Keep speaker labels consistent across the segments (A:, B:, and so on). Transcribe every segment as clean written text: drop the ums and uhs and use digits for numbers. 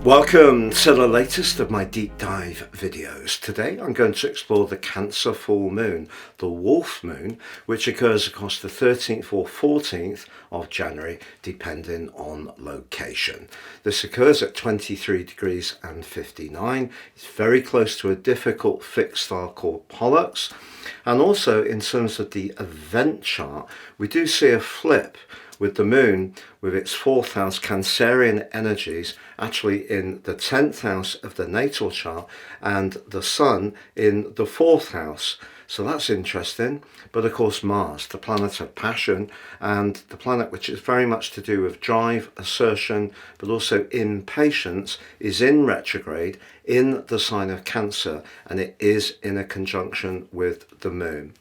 A: Welcome to the latest of my deep dive videos. Today I'm going to explore the Cancer full moon, the Wolf moon, which occurs across the 13th or 14th of January depending on location. This occurs at 23 degrees and 59. It's very close to a difficult fixed star called Pollux, and also in terms of the event chart we do see a flip with the moon with its 4th house Cancerian energies actually in the 10th house of the natal chart and the sun in the 4th house. So that's interesting. But of course Mars, the planet of passion and the planet which is very much to do with drive, assertion, but also impatience, is in retrograde in the sign of Cancer, and it is in a conjunction with the moon.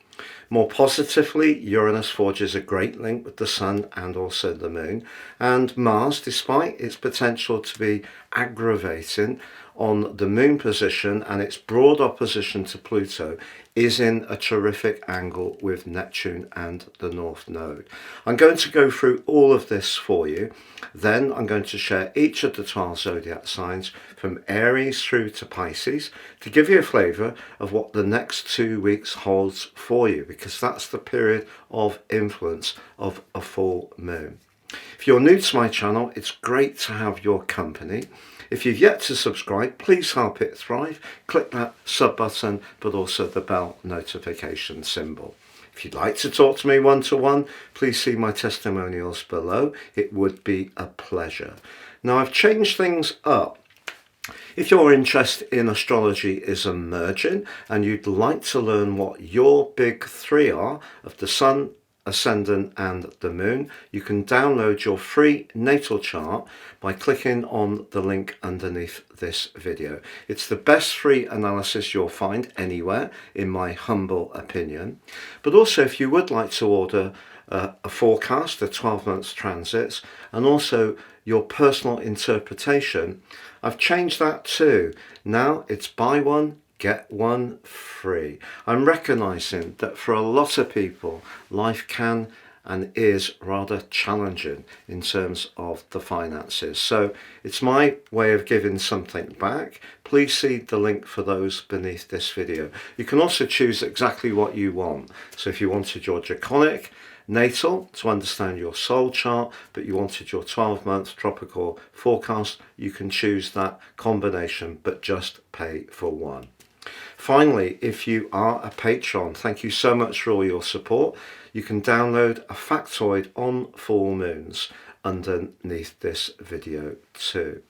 A: More positively, Uranus forges a great link with the Sun and also the Moon, and Mars, despite its potential to be aggravating on the Moon position and its broad opposition to Pluto, is in a terrific angle with Neptune and the North Node. I'm going to go through all of this for you. Then I'm going to share each of the 12 zodiac signs from Aries through to Pisces to give you a flavour of what the next 2 weeks holds for you, because that's the period of influence of a full moon. If you're new to my channel, it's great to have your company. If you've yet to subscribe, please help it thrive. Click that sub button, but also the bell notification symbol. If you'd like to talk to me one-to-one, please see my testimonials below. It would be a pleasure. Now, I've changed things up. If your interest in astrology is emerging and you'd like to learn what your big three are of the Sun, Ascendant and the Moon, you can download your free natal chart by clicking on the link underneath this video. It's the best free analysis you'll find anywhere, in my humble opinion. But also, if you would like to order a forecast, a 12 months transits, and also your personal interpretation, I've changed that too. Now it's buy one, get one free. I'm recognizing that for a lot of people, life can and is rather challenging in terms of the finances. So it's my way of giving something back. Please see the link for those beneath this video. You can also choose exactly what you want. So if you wanted your draconic natal to understand your soul chart, but you wanted your 12-month tropical forecast, you can choose that combination, but just pay for one. Finally, if you are a patron, thank you so much for all your support. You can download a factoid on full moons underneath this video too.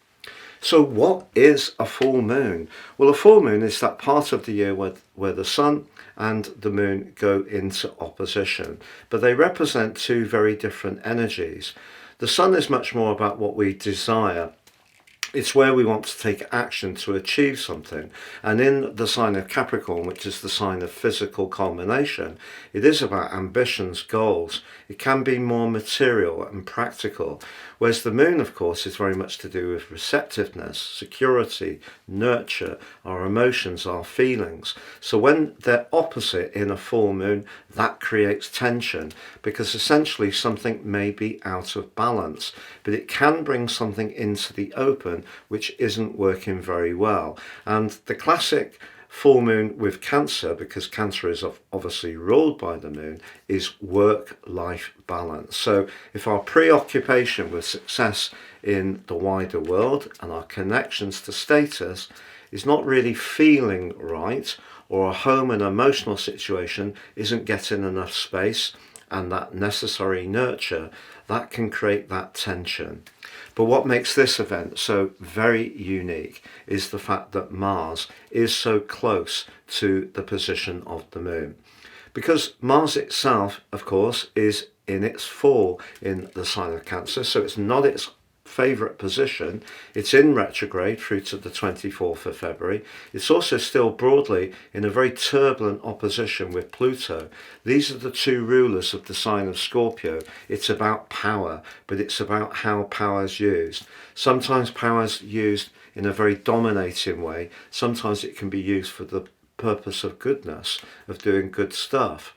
A: So what is a full moon? Well, a full moon is that part of the year where the Sun and the Moon go into opposition, but they represent two very different energies. The Sun is much more about what we desire. It's where we want to take action to achieve something. And in the sign of Capricorn, which is the sign of physical culmination, it is about ambitions, goals. It can be more material and practical. Whereas the Moon, of course, is very much to do with receptiveness, security, nurture, our emotions, our feelings. So when they're opposite in a full moon, that creates tension, because essentially something may be out of balance, but it can bring something into the open which isn't working very well. And the classic full moon with Cancer, because Cancer is obviously ruled by the moon, is work-life balance. So if our preoccupation with success in the wider world and our connections to status is not really feeling right, or a home and emotional situation isn't getting enough space and that necessary nurture, that can create that tension. But what makes this event so very unique is the fact that Mars is so close to the position of the Moon. Because Mars itself, of course, is in its fall in the sign of Cancer, so it's not its favourite position. It's in retrograde through to the 24th of February. It's also still broadly in a very turbulent opposition with Pluto. These are the two rulers of the sign of Scorpio. It's about power, but it's about how power is used. Sometimes power is used in a very dominating way. Sometimes it can be used for the purpose of goodness, of doing good stuff.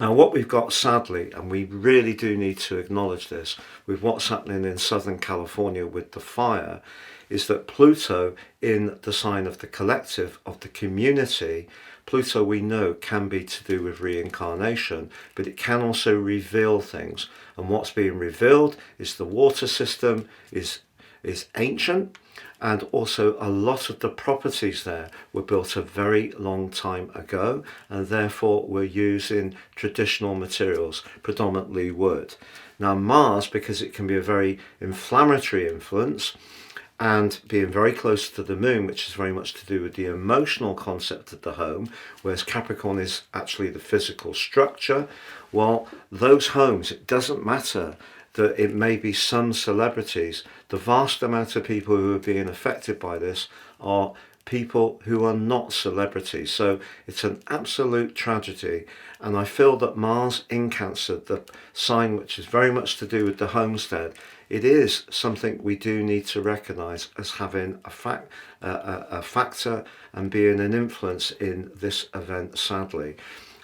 A: Now, what we've got, sadly, and we really do need to acknowledge this, with what's happening in Southern California with the fire, is that Pluto in the sign of the collective, of the community, Pluto we know can be to do with reincarnation, but it can also reveal things. And what's being revealed is the water system is ancient, and also a lot of the properties there were built a very long time ago, and therefore were using traditional materials, predominantly wood. Now Mars, because it can be a very inflammatory influence, and being very close to the moon, which is very much to do with the emotional concept of the home, whereas Capricorn is actually the physical structure. Well, those homes, it doesn't matter that it may be some celebrities. The vast amount of people who are being affected by this are people who are not celebrities. So it's an absolute tragedy. And I feel that Mars in Cancer, the sign which is very much to do with the homestead, it is something we do need to recognise as having a factor and being an influence in this event, sadly.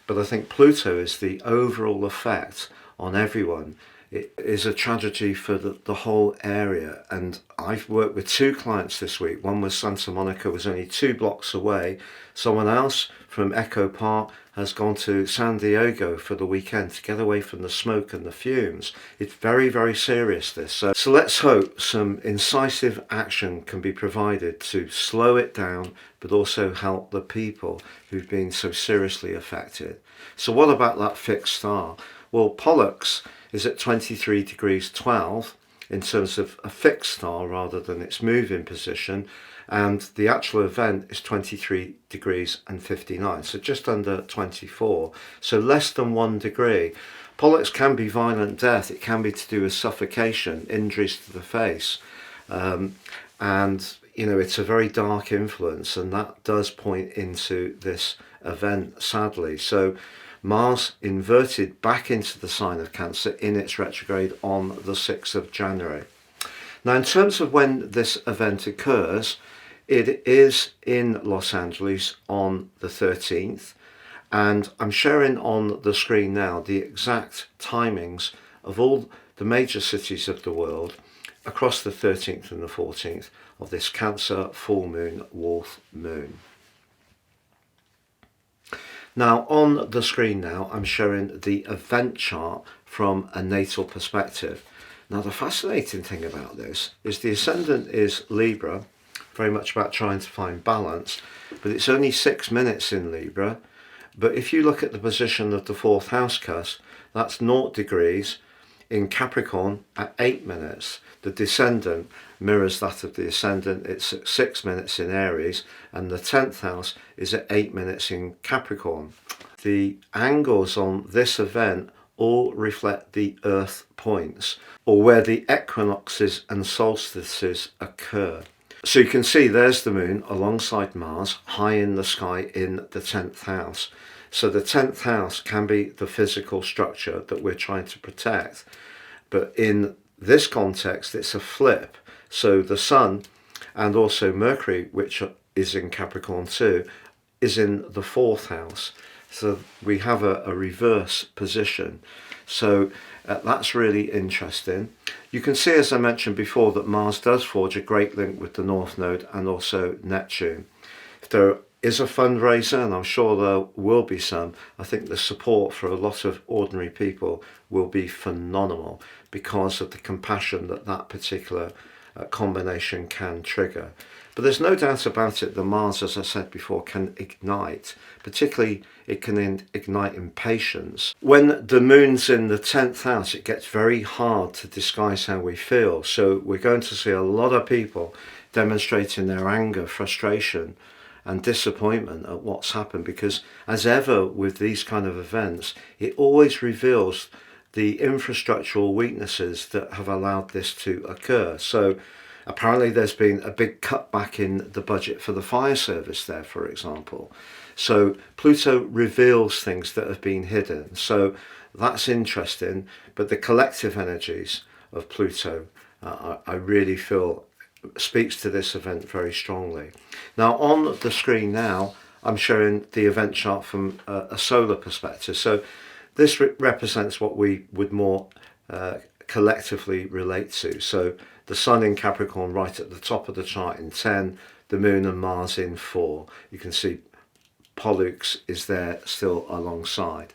A: But I think Pluto is the overall effect on everyone. It is a tragedy for the whole area, and I've worked with two clients this week. One was Santa Monica, was only 2 blocks away. Someone else from Echo Park has gone to San Diego for the weekend to get away from the smoke and the fumes. It's very, very serious, this. So let's hope some incisive action can be provided to slow it down, but also help the people who've been so seriously affected. So what about that fixed star? Well, Pollux is at 23 degrees 12 in terms of a fixed star rather than its moving position, and the actual event is 23 degrees and 59, so just under 24, so less than 1 degree. Pollux can be violent death, it can be to do with suffocation, injuries to the face, and you know, it's a very dark influence, and that does point into this event, sadly. So Mars inverted back into the sign of Cancer in its retrograde on the 6th of January. Now, in terms of when this event occurs, it is in Los Angeles on the 13th, and I'm sharing on the screen now the exact timings of all the major cities of the world across the 13th and the 14th of this Cancer full moon, Wolf moon. Now on the screen now I'm showing the event chart from a natal perspective. Now the fascinating thing about this is the ascendant is Libra, very much about trying to find balance, but it's only 6 minutes in Libra. But if you look at the position of the 4th house cusp, that's 0 degrees in Capricorn at 8 minutes. The descendant mirrors that of the ascendant, it's at 6 minutes in Aries, and the 10th house is at 8 minutes in Capricorn. The angles on this event all reflect the earth points, or where the equinoxes and solstices occur. So you can see there's the moon alongside Mars, high in the sky in the 10th house. So the 10th house can be the physical structure that we're trying to protect, but in this context it's a flip. So the Sun and also Mercury, which is in Capricorn too, is in the 4th house. So we have a reverse position. So that's really interesting. You can see, as I mentioned before, that Mars does forge a great link with the North Node and also Neptune. If there is a fundraiser, and I'm sure there will be some, I think the support for a lot of ordinary people will be phenomenal because of the compassion that that particular combination can trigger. But there's no doubt about it that Mars, as I said before, can ignite. Particularly, it can ignite impatience. When the moon's in the 10th house, it gets very hard to disguise how we feel. So we're going to see a lot of people demonstrating their anger, frustration, and disappointment at what's happened, because as ever with these kind of events, it always reveals the infrastructural weaknesses that have allowed this to occur. So apparently there's been a big cutback in the budget for the fire service there, for example. So Pluto reveals things that have been hidden. So that's interesting, but the collective energies of Pluto, I really feel speaks to this event very strongly. Now on the screen now, I'm showing the event chart from a solar perspective. So this represents what we would more collectively relate to. So the Sun in Capricorn right at the top of the chart in 10, the Moon and Mars in 4. You can see Pollux is there still alongside.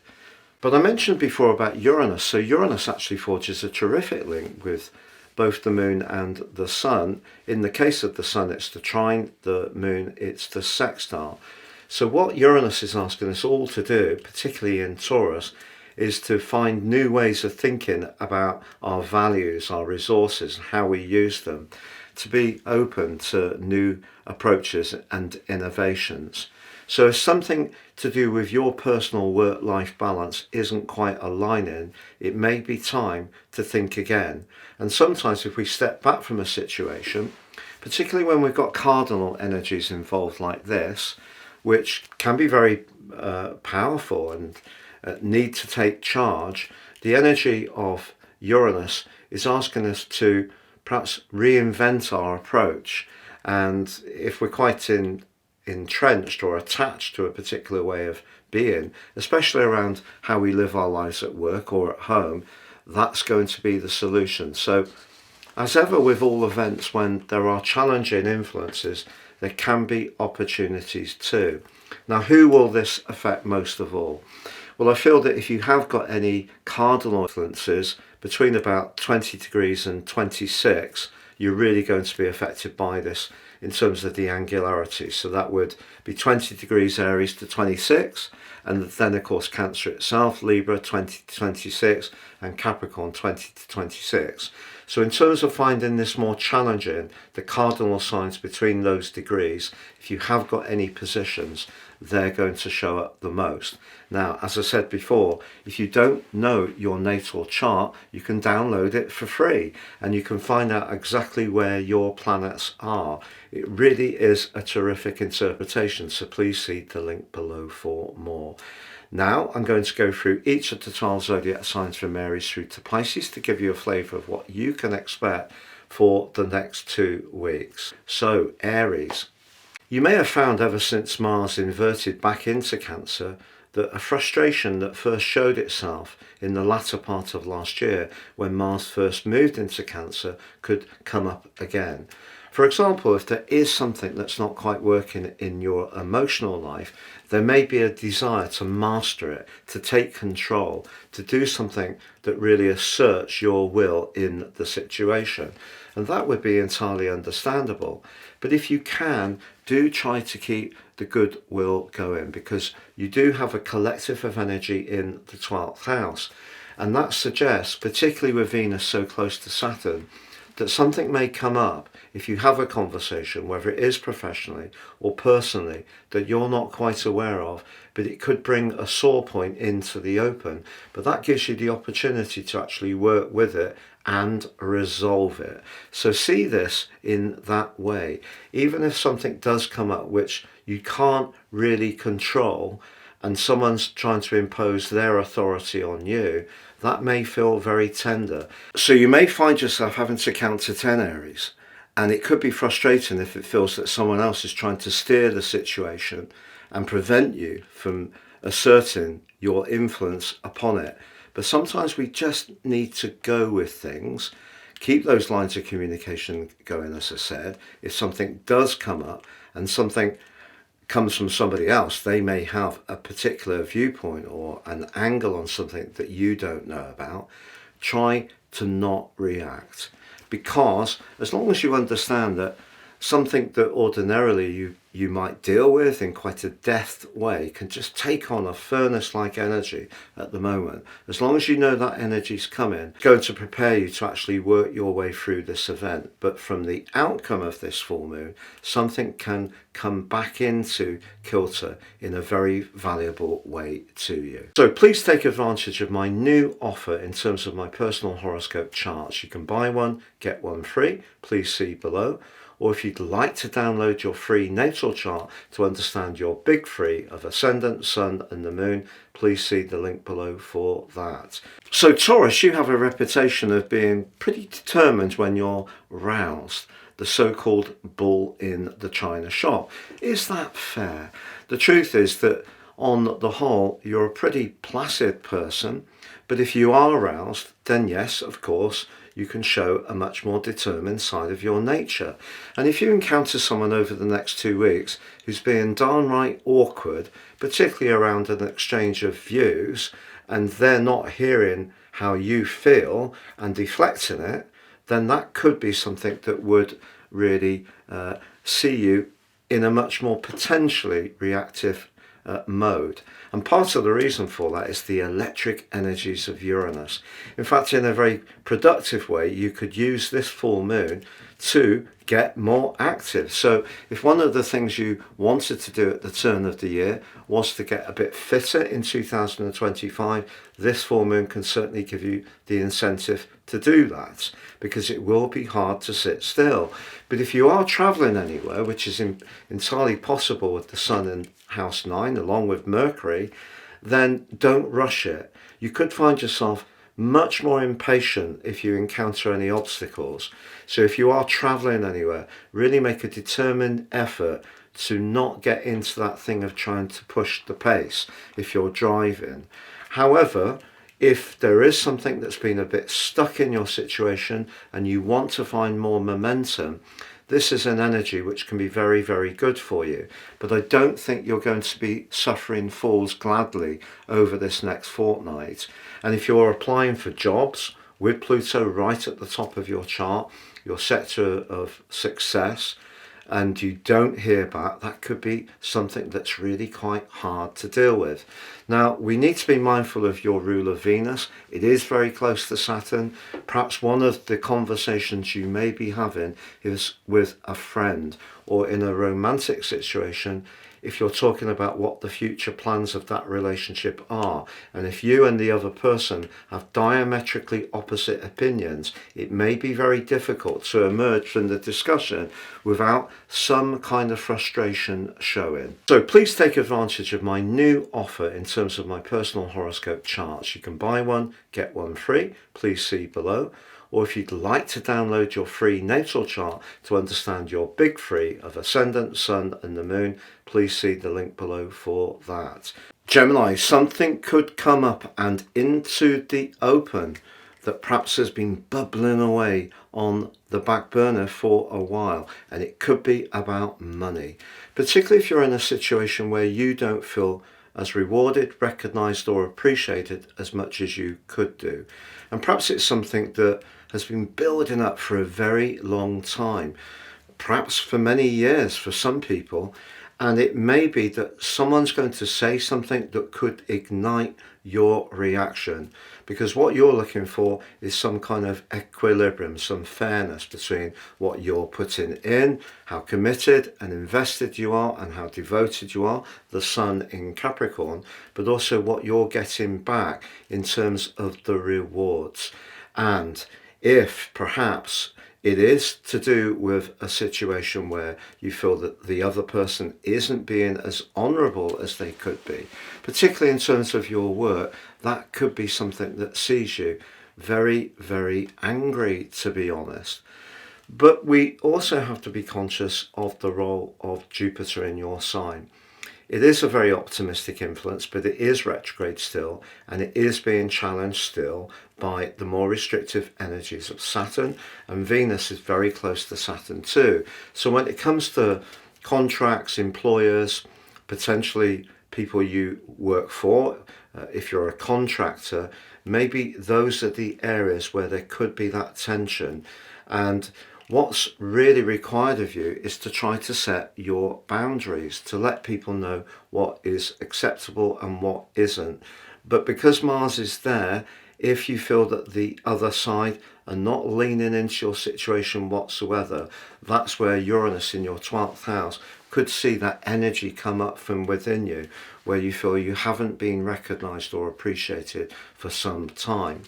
A: But I mentioned before about Uranus. So Uranus actually forges a terrific link with both the Moon and the Sun. In the case of the Sun, it's the trine, the Moon, it's the sextile. So what Uranus is asking us all to do, particularly in Taurus, is to find new ways of thinking about our values, our resources, how we use them, to be open to new approaches and innovations. So if something to do with your personal work-life balance isn't quite aligning, it may be time to think again. And sometimes if we step back from a situation, particularly when we've got cardinal energies involved like this, which can be very powerful and need to take charge, the energy of Uranus is asking us to perhaps reinvent our approach. And if we're quite entrenched or attached to a particular way of being, especially around how we live our lives at work or at home, that's going to be the solution. So as ever with all events, when there are challenging influences, there can be opportunities too. Now, who will this affect most of all? Well, I feel that if you have got any cardinal influences between about 20 degrees and 26, you're really going to be affected by this in terms of the angularity. So that would be 20 degrees Aries to 26, and then of course Cancer itself, Libra 20 to 26, and Capricorn 20 to 26. So in terms of finding this more challenging, the cardinal signs between those degrees, if you have got any positions, they're going to show up the most. Now, as I said before, if you don't know your natal chart, you can download it for free and you can find out exactly where your planets are. It really is a terrific interpretation, so please see the link below for more. Now I'm going to go through each of the 12 zodiac signs from Aries through to Pisces to give you a flavour of what you can expect for the next 2 weeks. So Aries, you may have found ever since Mars inverted back into Cancer that a frustration that first showed itself in the latter part of last year when Mars first moved into Cancer could come up again. For example, if there is something that's not quite working in your emotional life, there may be a desire to master it, to take control, to do something that really asserts your will in the situation. And that would be entirely understandable. But if you can, do try to keep the goodwill going, because you do have a collective of energy in the 12th house. And that suggests, particularly with Venus so close to Saturn, that something may come up if you have a conversation, whether it is professionally or personally, that you're not quite aware of, but it could bring a sore point into the open. But that gives you the opportunity to actually work with it and resolve it. So see this in that way. Even if something does come up which you can't really control and someone's trying to impose their authority on you, that may feel very tender. So you may find yourself having to count to 10, Aries, and it could be frustrating if it feels that someone else is trying to steer the situation and prevent you from asserting your influence upon it. But sometimes we just need to go with things, keep those lines of communication going, as I said. If something does come up and something comes from somebody else, they may have a particular viewpoint or an angle on something that you don't know about. Try to not react, because as long as you understand that something that ordinarily you might deal with in quite a deft way can just take on a furnace-like energy at the moment. As long as you know that energy's coming, it's going to prepare you to actually work your way through this event. But from the outcome of this full moon, something can come back into kilter in a very valuable way to you. So please take advantage of my new offer in terms of my personal horoscope charts. You can buy one, get one free. Please see below. Or if you'd like to download your free natal chart to understand your big three of Ascendant, Sun and the Moon, please see the link below for that. So Taurus, you have a reputation of being pretty determined when you're roused, the so-called bull in the china shop. Is that fair? The truth is that on the whole, you're a pretty placid person, but if you are aroused, then yes, of course, you can show a much more determined side of your nature. And if you encounter someone over the next 2 weeks who's being downright awkward, particularly around an exchange of views, and they're not hearing how you feel and deflecting it, then that could be something that would really see you in a much more potentially reactive mode. And part of the reason for that is the electric energies of Uranus. In fact, in a very productive way, you could use this full moon to get more active. So if one of the things you wanted to do at the turn of the year was to get a bit fitter in 2025, this full moon can certainly give you the incentive to do that, because it will be hard to sit still. But if you are traveling anywhere, which is entirely possible with the Sun in House 9 along with Mercury, then don't rush it. You could find yourself much more impatient if you encounter any obstacles. So if you are traveling anywhere, really make a determined effort to not get into that thing of trying to push the pace if you're driving. However, if there is something that's been a bit stuck in your situation and you want to find more momentum, this is an energy which can be very, very good for you. But I don't think you're going to be suffering fools gladly over this next fortnight. And if you're applying for jobs with Pluto right at the top of your chart, your sector of success, and you don't hear back, that could be something that's really quite hard to deal with. Now, we need to be mindful of your ruler Venus. It is very close to Saturn. Perhaps one of the conversations you may be having is with a friend or in a romantic situation, if you're talking about what the future plans of that relationship are. And if you and the other person have diametrically opposite opinions, it may be very difficult to emerge from the discussion without some kind of frustration showing. So please take advantage of my new offer in terms of my personal horoscope charts. You can buy one, get one free. Please see below. Or if you'd like to download your free natal chart to understand your big three of Ascendant, Sun and the Moon, please see the link below for that. Gemini, something could come up and into the open that perhaps has been bubbling away on the back burner for a while, and it could be about money, particularly if you're in a situation where you don't feel as rewarded, recognised or appreciated as much as you could do. And perhaps it's something that has been building up for a very long time, perhaps for many years for some people, and it may be that someone's going to say something that could ignite your reaction, because what you're looking for is some kind of equilibrium, some fairness between what you're putting in, how committed and invested you are and how devoted you are, the Sun in Capricorn, but also what you're getting back in terms of the rewards. And if perhaps it is to do with a situation where you feel that the other person isn't being as honourable as they could be, particularly in terms of your work, that could be something that sees you very, very angry, to be honest. But we also have to be conscious of the role of Jupiter in your sign. It is a very optimistic influence, but it is retrograde still, and it is being challenged still by the more restrictive energies of Saturn, and Venus is very close to Saturn too. So when it comes to contracts, employers, potentially people you work for, if you're a contractor, maybe those are the areas where there could be that tension. And what's really required of you is to try to set your boundaries, to let people know what is acceptable and what isn't. But because Mars is there, if you feel that the other side are not leaning into your situation whatsoever, that's where Uranus in your 12th house could see that energy come up from within you, where you feel you haven't been recognised or appreciated for some time.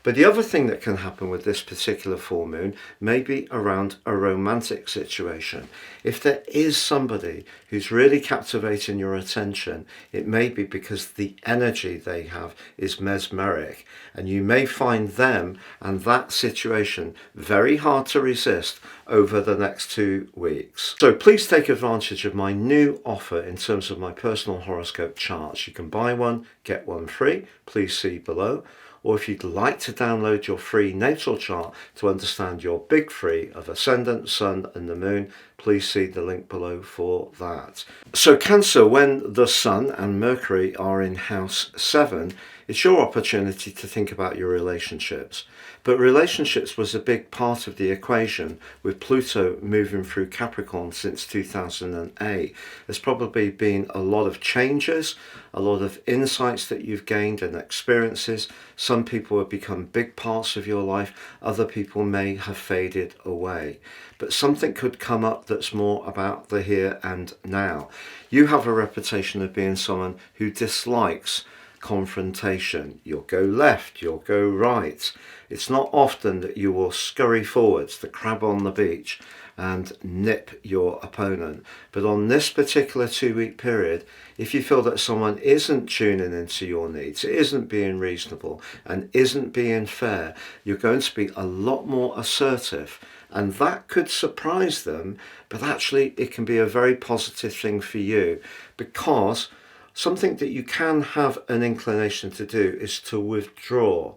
A: But the other thing that can happen with this particular full moon may be around a romantic situation. If there is somebody who's really captivating your attention, it may be because the energy they have is mesmeric, and you may find them and that situation very hard to resist over the next 2 weeks. So please take advantage of my new offer in terms of my personal horoscope horoscope charts. You can buy one, get one free. Please see below. Or if you'd like to download your free natal chart to understand your big three of Ascendant, Sun and the Moon, please see the link below for that. So Cancer, when the Sun and Mercury are in house 7, it's your opportunity to think about your relationships. But relationships was a big part of the equation with Pluto moving through Capricorn since 2008. There's probably been a lot of changes, a lot of insights that you've gained and experiences. Some people have become big parts of your life, other people may have faded away. But something could come up that's more about the here and now. You have a reputation of being someone who dislikes confrontation. You'll go left, you'll go right. It's not often that you will scurry forwards, the crab on the beach, and nip your opponent. But on this particular 2-week period, if you feel that someone isn't tuning into your needs, isn't being reasonable, and isn't being fair, you're going to be a lot more assertive. And that could surprise them, but actually it can be a very positive thing for you, because something that you can have an inclination to do is to withdraw.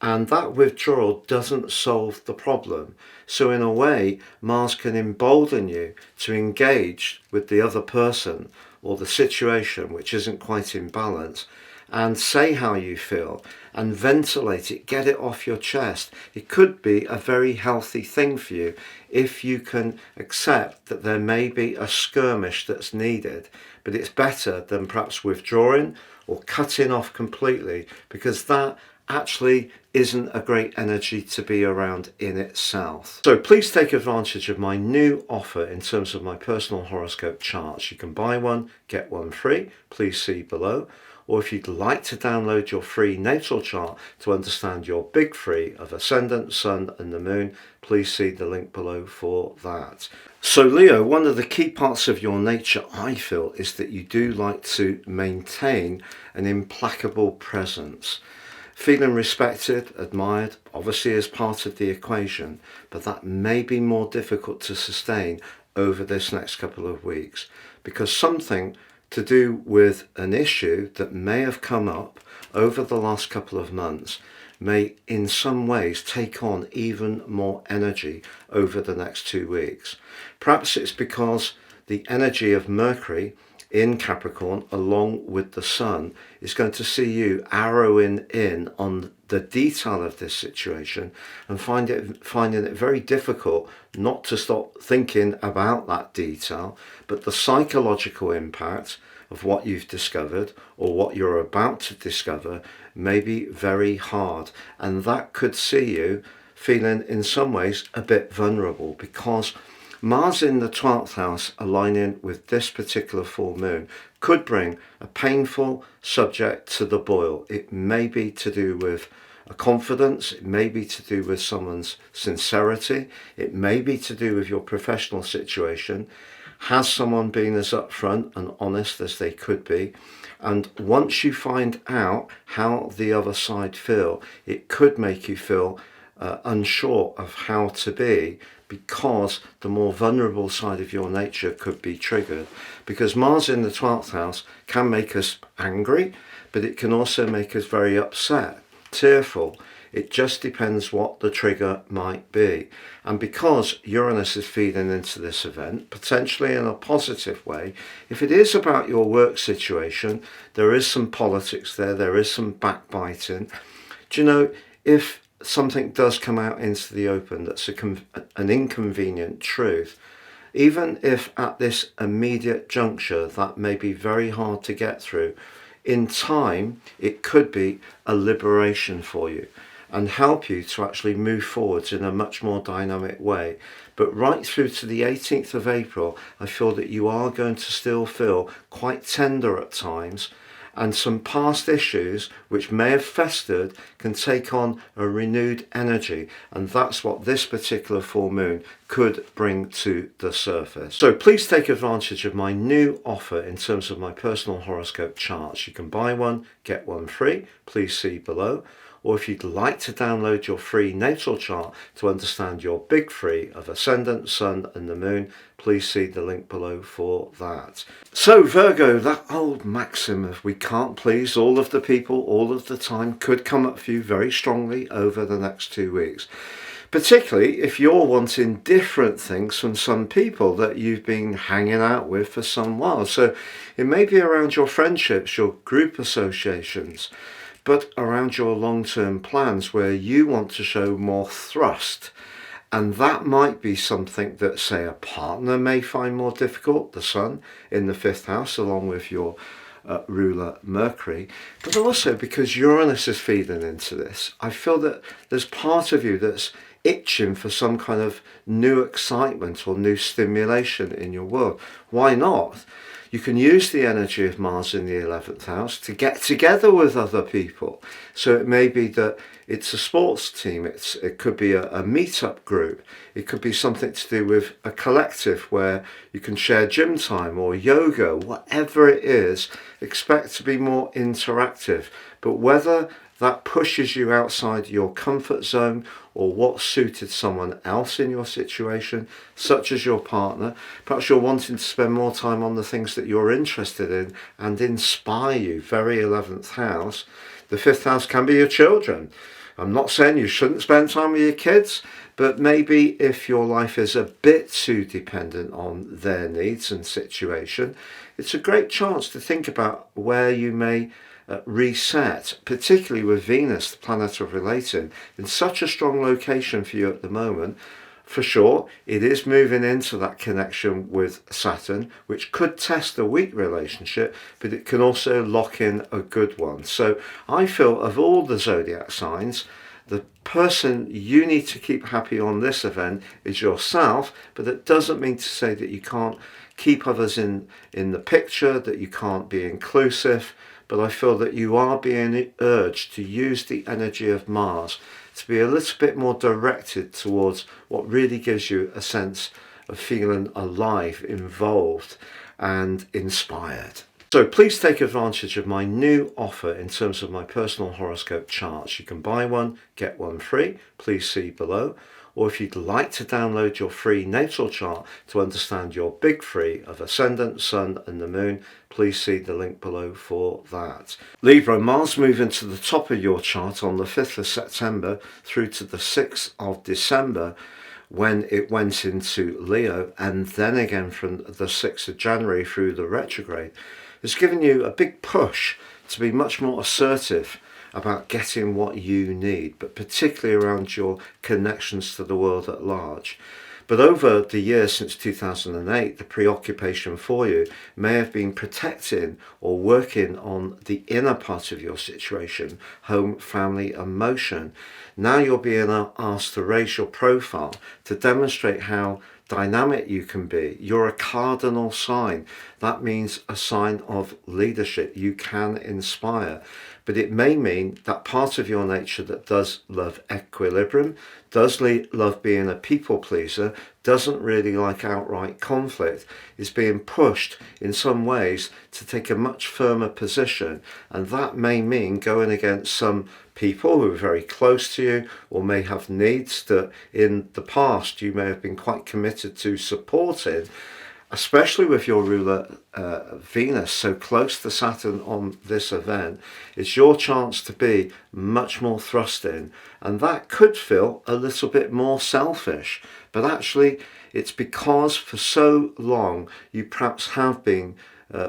A: And that withdrawal doesn't solve the problem. So in a way, Mars can embolden you to engage with the other person or the situation which isn't quite in balance, and say how you feel and ventilate it, get it off your chest. It could be a very healthy thing for you if you can accept that there may be a skirmish that's needed, but it's better than perhaps withdrawing or cutting off completely, because that actually isn't a great energy to be around in itself. So please take advantage of my new offer in terms of my personal horoscope charts. You can buy one, get one free. Please see below. Or if you'd like to download your free natal chart to understand your big three of Ascendant, Sun and the Moon, please see the link below for that. So Leo, one of the key parts of your nature, I feel, is that you do like to maintain an implacable presence. Feeling respected, admired, obviously is part of the equation, but that may be more difficult to sustain over this next couple of weeks, because something to do with an issue that may have come up over the last couple of months may in some ways take on even more energy over the next 2 weeks. Perhaps it's because the energy of Mercury in Capricorn along with the Sun is going to see you arrowing in on the detail of this situation and finding it very difficult not to stop thinking about that detail, but the psychological impact of what you've discovered or what you're about to discover may be very hard, and that could see you feeling in some ways a bit vulnerable, because Mars in the 12th house aligning with this particular full moon could bring a painful subject to the boil. It may be to do with a confidence, it may be to do with someone's sincerity, it may be to do with your professional situation. Has someone been as upfront and honest as they could be? And once you find out how the other side feel, it could make you feel unsure of how to be, because the more vulnerable side of your nature could be triggered. Because Mars in the 12th house can make us angry, but it can also make us very upset, tearful. It just depends what the trigger might be. And because Uranus is feeding into this event, potentially in a positive way, if it is about your work situation, there is some politics there, there is some backbiting. Do you know, if something does come out into the open that's an inconvenient truth, even if at this immediate juncture that may be very hard to get through, in time it could be a liberation for you and help you to actually move forwards in a much more dynamic way. But right through to the 18th of April, I feel that you are going to still feel quite tender at times, and some past issues which may have festered can take on a renewed energy, and that's what this particular full moon could bring to the surface. So please take advantage of my new offer in terms of my personal horoscope charts. You can buy one, get one free. Please see below. Or if you'd like to download your free natal chart to understand your big three of Ascendant, Sun and the Moon, please see the link below for that. So Virgo, that old maxim of we can't please all of the people all of the time could come up for you very strongly over the next 2 weeks. Particularly if you're wanting different things from some people that you've been hanging out with for some while. So it may be around your friendships, your group associations, but around your long-term plans where you want to show more thrust. And that might be something that, say, a partner may find more difficult, the Sun in the 5th house, along with your ruler Mercury, but also because Uranus is feeding into this. I feel that there's part of you that's itching for some kind of new excitement or new stimulation in your world. Why not? You can use the energy of Mars in the 11th house to get together with other people. So it may be that it's a sports team, it could be a meet-up group, it could be something to do with a collective where you can share gym time or yoga, whatever it is, expect to be more interactive. But whether that pushes you outside your comfort zone or what suited someone else in your situation, such as your partner. Perhaps you're wanting to spend more time on the things that you're interested in and inspire you. Very 11th house. The 5th house can be your children. I'm not saying you shouldn't spend time with your kids, but maybe if your life is a bit too dependent on their needs and situation, it's a great chance to think about where you may reset, particularly with Venus, the planet of relating, in such a strong location for you at the moment. For sure, it is moving into that connection with Saturn, which could test a weak relationship, but it can also lock in a good one. So I feel of all the zodiac signs, the person you need to keep happy on this event is yourself, but that doesn't mean to say that you can't keep others in the picture, that you can't be inclusive. But I feel that you are being urged to use the energy of Mars to be a little bit more directed towards what really gives you a sense of feeling alive, involved and inspired. So please take advantage of my new offer in terms of my personal horoscope charts. You can buy one, get one free. Please see below. Or if you'd like to download your free natal chart to understand your big three of Ascendant, Sun and the Moon, please see the link below for that. Libra, Mars moving to the top of your chart on the 5th of September through to the 6th of December when it went into Leo, and then again from the 6th of January through the retrograde, has given you a big push to be much more assertive about getting what you need, but particularly around your connections to the world at large. But over the years since 2008, the preoccupation for you may have been protecting or working on the inner part of your situation, home, family, emotion. Now you're being asked to raise your profile to demonstrate how dynamic you can be. You're a cardinal sign. That means a sign of leadership. You can inspire. But it may mean that part of your nature that does love equilibrium, does love being a people pleaser, doesn't really like outright conflict, is being pushed in some ways to take a much firmer position. And that may mean going against some people who are very close to you or may have needs that in the past you may have been quite committed to supporting. Especially with your ruler Venus so close to Saturn on this event, it's your chance to be much more thrusting, and that could feel a little bit more selfish, but actually it's because for so long you perhaps have been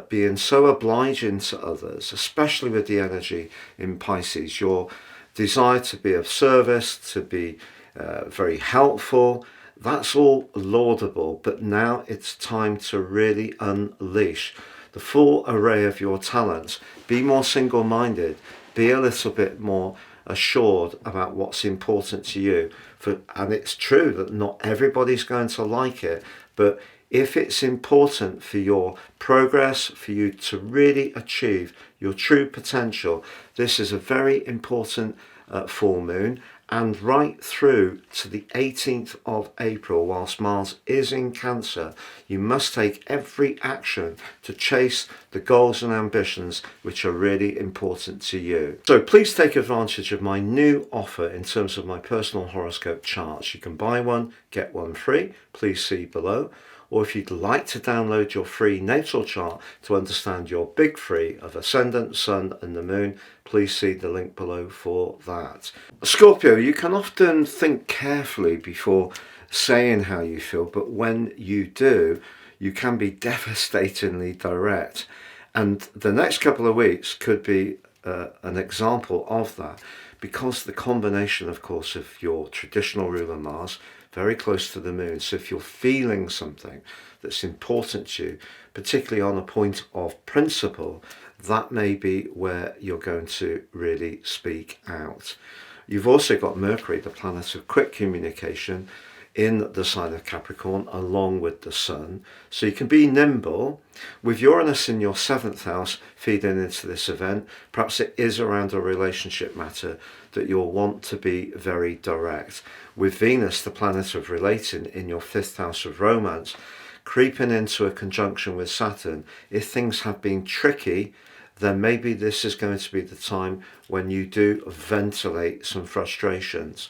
A: being so obliging to others, especially with the energy in Pisces, your desire to be of service, to be very helpful. That's all laudable, but now it's time to really unleash the full array of your talents. Be more single-minded, be a little bit more assured about what's important to you. And it's true that not everybody's going to like it, but if it's important for your progress, for you to really achieve your true potential, this is a very important full moon, and right through to the 18th of April, whilst Mars is in Cancer, you must take every action to chase the goals and ambitions which are really important to you. So please take advantage of my new offer in terms of my personal horoscope charts. You can buy one, get one free. Please see below. Or if you'd like to download your free natal chart to understand your big three of Ascendant, Sun and the Moon, please see the link below for that. Scorpio, you can often think carefully before saying how you feel, but when you do, you can be devastatingly direct. And the next couple of weeks could be an example of that, because the combination, of course, of your traditional ruler Mars, very close to the moon. So if you're feeling something that's important to you, particularly on a point of principle, that may be where you're going to really speak out. You've also got Mercury, the planet of quick communication, in the sign of Capricorn, along with the Sun. So you can be nimble. With Uranus in your 7th house feeding into this event, perhaps it is around a relationship matter that you'll want to be very direct. With Venus, the planet of relating, in your 5th house of romance, creeping into a conjunction with Saturn, if things have been tricky, then maybe this is going to be the time when you do ventilate some frustrations.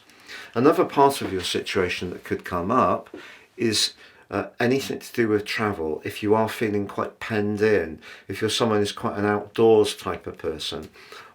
A: Another part of your situation that could come up is anything to do with travel. If you are feeling quite penned in, if you're someone who's quite an outdoors type of person,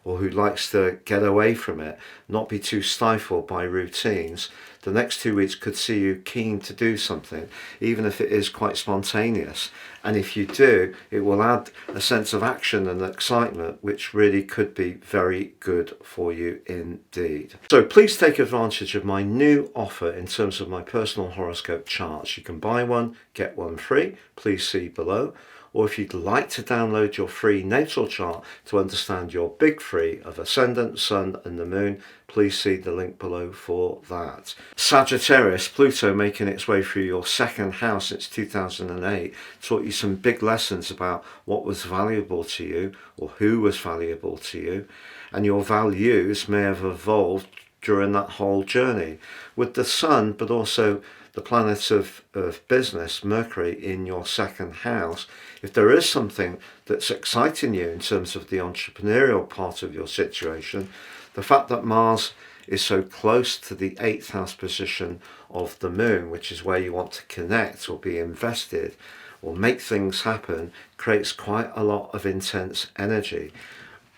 A: or who likes to get away from it, not be too stifled by routines, the next 2 weeks could see you keen to do something, even if it is quite spontaneous. And if you do, it will add a sense of action and excitement, which really could be very good for you indeed. So please take advantage of my new offer in terms of my personal horoscope charts. You can buy one, get one free. Please see below. Or if you'd like to download your free natal chart to understand your big three of Ascendant, Sun and the Moon, please see the link below for that. Sagittarius, Pluto making its way through your 2nd house since 2008, taught you some big lessons about what was valuable to you or who was valuable to you, and your values may have evolved during that whole journey. With the Sun, but also the planet of business, Mercury, in your 2nd house, if there is something that's exciting you in terms of the entrepreneurial part of your situation, the fact that Mars is so close to the 8th house position of the moon, which is where you want to connect or be invested or make things happen, creates quite a lot of intense energy.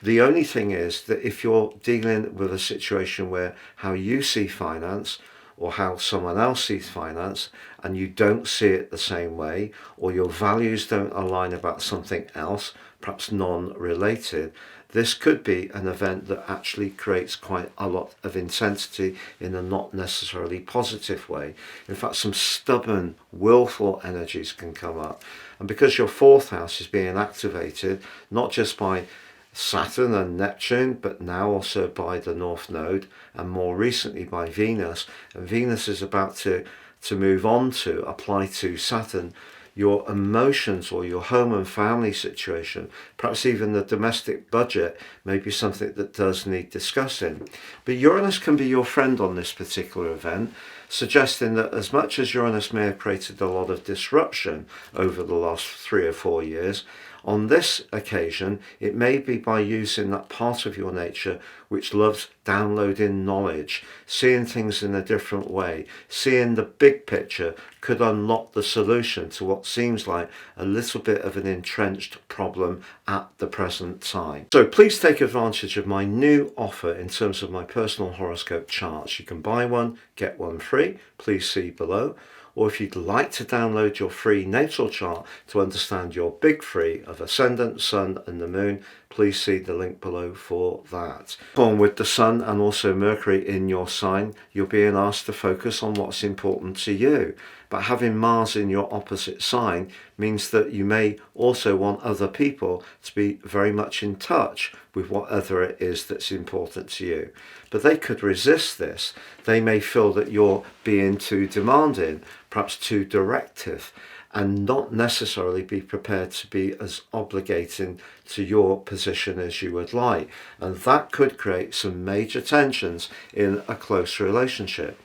A: The only thing is that if you're dealing with a situation where how you see finance or how someone else sees finance and you don't see it the same way, or your values don't align about something else, perhaps non-related, this could be an event that actually creates quite a lot of intensity in a not necessarily positive way. In fact, some stubborn, willful energies can come up. And because your 4th house is being activated, not just by Saturn and Neptune, but now also by the North Node, and more recently by Venus. And Venus is about to move on to apply to Saturn. Your emotions or your home and family situation, perhaps even the domestic budget, may be something that does need discussing. But Uranus can be your friend on this particular event, suggesting that as much as Uranus may have created a lot of disruption over the last 3 or 4 years, on this occasion, it may be by using that part of your nature which loves downloading knowledge, seeing things in a different way, seeing the big picture could unlock the solution to what seems like a little bit of an entrenched problem at the present time. So please take advantage of my new offer in terms of my personal horoscope charts. You can buy one, get one free. Please see below. Or if you'd like to download your free natal chart to understand your big three of Ascendant, Sun and the Moon, please see the link below for that. On with the Sun and also Mercury in your sign, you're being asked to focus on what's important to you. But having Mars in your opposite sign means that you may also want other people to be very much in touch with whatever it is that's important to you. But they could resist this. They may feel that you're being too demanding, perhaps too directive. and not necessarily be prepared to be as obligating to your position as you would like. And that could create some major tensions in a close relationship.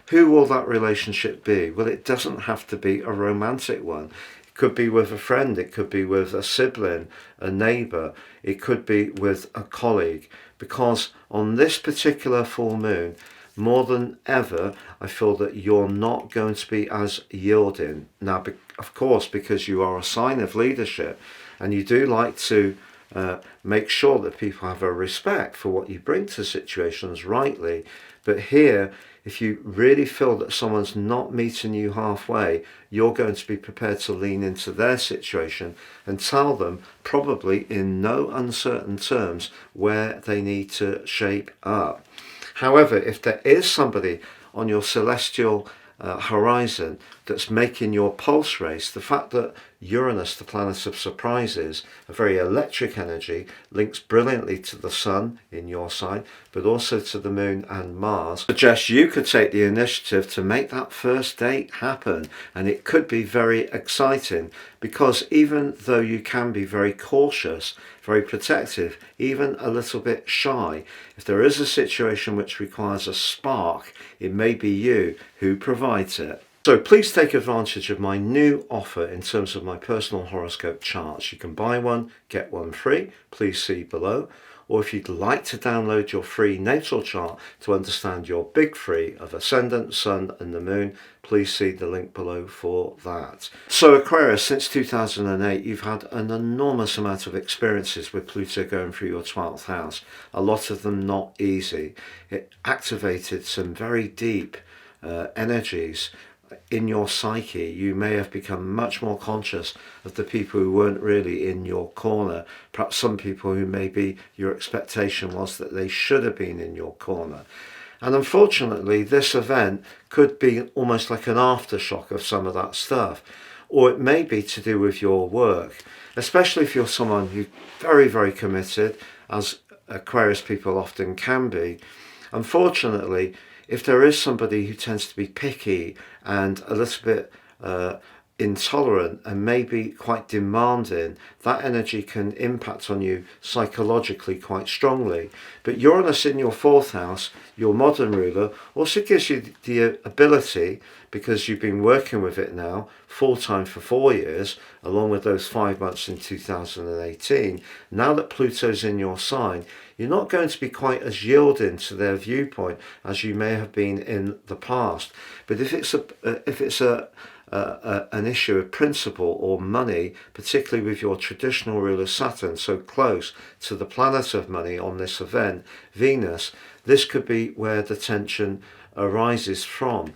A: Who will that relationship be? Well, it doesn't have to be a romantic one. It could be with a friend, it could be with a sibling, a neighbour, it could be with a colleague, because on this particular full moon, more than ever, I feel that you're not going to be as yielding. Now, of course, because you are a sign of leadership and you do like to make sure that people have a respect for what you bring to situations rightly. But here, if you really feel that someone's not meeting you halfway, you're going to be prepared to lean into their situation and tell them, probably in no uncertain terms, where they need to shape up. However, if there is somebody on your celestial horizon that's making your pulse race, the fact that Uranus, the planet of surprises, a very electric energy, links brilliantly to the sun in your sign, but also to the moon and Mars, suggests you could take the initiative to make that first date happen. And it could be very exciting, because even though you can be very cautious, very protective, even a little bit shy, if there is a situation which requires a spark, it may be you who provides it. So please take advantage of my new offer in terms of my personal horoscope charts. You can buy one, get one free. Please see below. Or if you'd like to download your free natal chart to understand your big three of Ascendant, Sun and the Moon, please see the link below for that. So Aquarius, since 2008, you've had an enormous amount of experiences with Pluto going through your 12th house. A lot of them not easy. It activated some very deep energies in your psyche. You may have become much more conscious of the people who weren't really in your corner. Perhaps some people who maybe your expectation was that they should have been in your corner. And unfortunately, this event could be almost like an aftershock of some of that stuff. Or it may be to do with your work, especially if you're someone who's very, very committed, as Aquarius people often can be. Unfortunately, if there is somebody who tends to be picky and a little bit intolerant and maybe quite demanding, that energy can impact on you psychologically quite strongly. But Uranus in your 4th house, your modern ruler, also gives you the ability, because you've been working with it now full-time for 4 years, along with those 5 months in 2018, now that Pluto's in your sign, you're not going to be quite as yielding to their viewpoint as you may have been in the past. But if it's an issue of principle or money, particularly with your traditional ruler Saturn so close to the planet of money on this event, Venus, this could be where the tension arises from.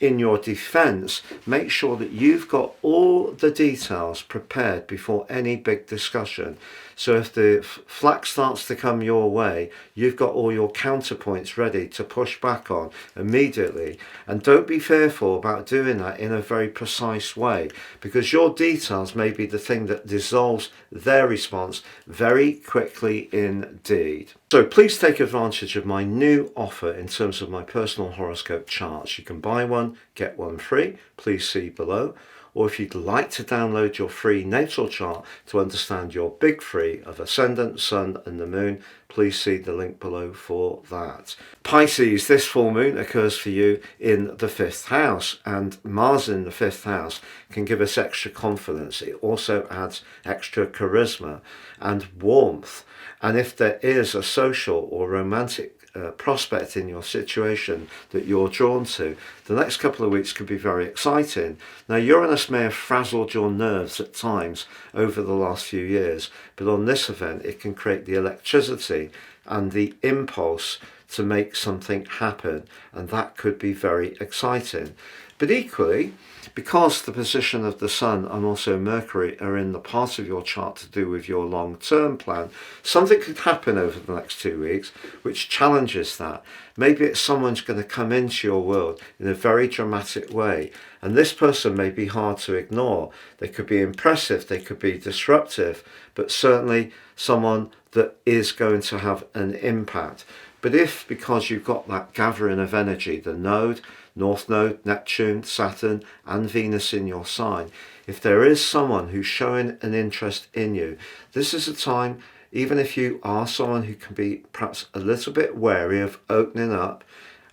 A: In your defense, make sure that you've got all the details prepared before any big discussion. So if the flack starts to come your way, you've got all your counterpoints ready to push back on immediately. And don't be fearful about doing that in a very precise way, because your details may be the thing that dissolves their response very quickly indeed. So please take advantage of my new offer in terms of my personal horoscope charts. You can buy one, get one free. Please see below. Or if you'd like to download your free natal chart to understand your big three of Ascendant, Sun and the Moon, please see the link below for that. Pisces, this full moon occurs for you in the 5th house, and Mars in the 5th house can give us extra confidence. It also adds extra charisma and warmth. And if there is a social or romantic prospect in your situation that you're drawn to, the next couple of weeks could be very exciting. Now, Uranus may have frazzled your nerves at times over the last few years, but on this event it can create the electricity and the impulse to make something happen, and that could be very exciting. But equally, because the position of the Sun and also Mercury are in the part of your chart to do with your long-term plan, something could happen over the next 2 weeks which challenges that. Maybe it's someone's going to come into your world in a very dramatic way, and this person may be hard to ignore. They could be impressive, they could be disruptive, but certainly someone that is going to have an impact. But if, because you've got that gathering of energy, the node, North Node, Neptune, Saturn and Venus in your sign, if there is someone who's showing an interest in you, this is a time, even if you are someone who can be perhaps a little bit wary of opening up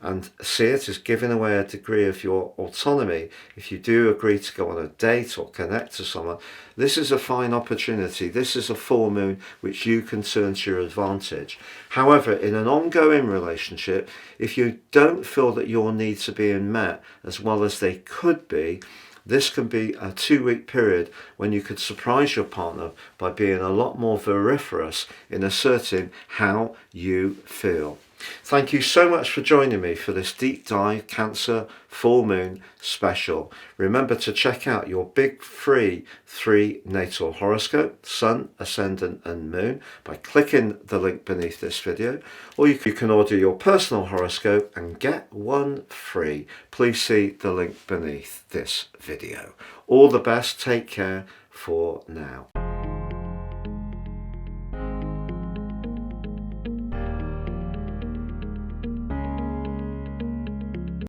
A: and see it as giving away a degree of your autonomy. If you do agree to go on a date or connect to someone, this is a fine opportunity. This is a full moon which you can turn to your advantage. However, in an ongoing relationship, if you don't feel that your needs are being met as well as they could be, this can be a 2-week period when you could surprise your partner by being a lot more vociferous in asserting how you feel. Thank you so much for joining me for this deep dive Cancer full moon special. Remember to check out your big free 3 natal horoscope, Sun, Ascendant and Moon, by clicking the link beneath this video, or you can order your personal horoscope and get one free. Please see the link beneath this video. All the best, take care for now.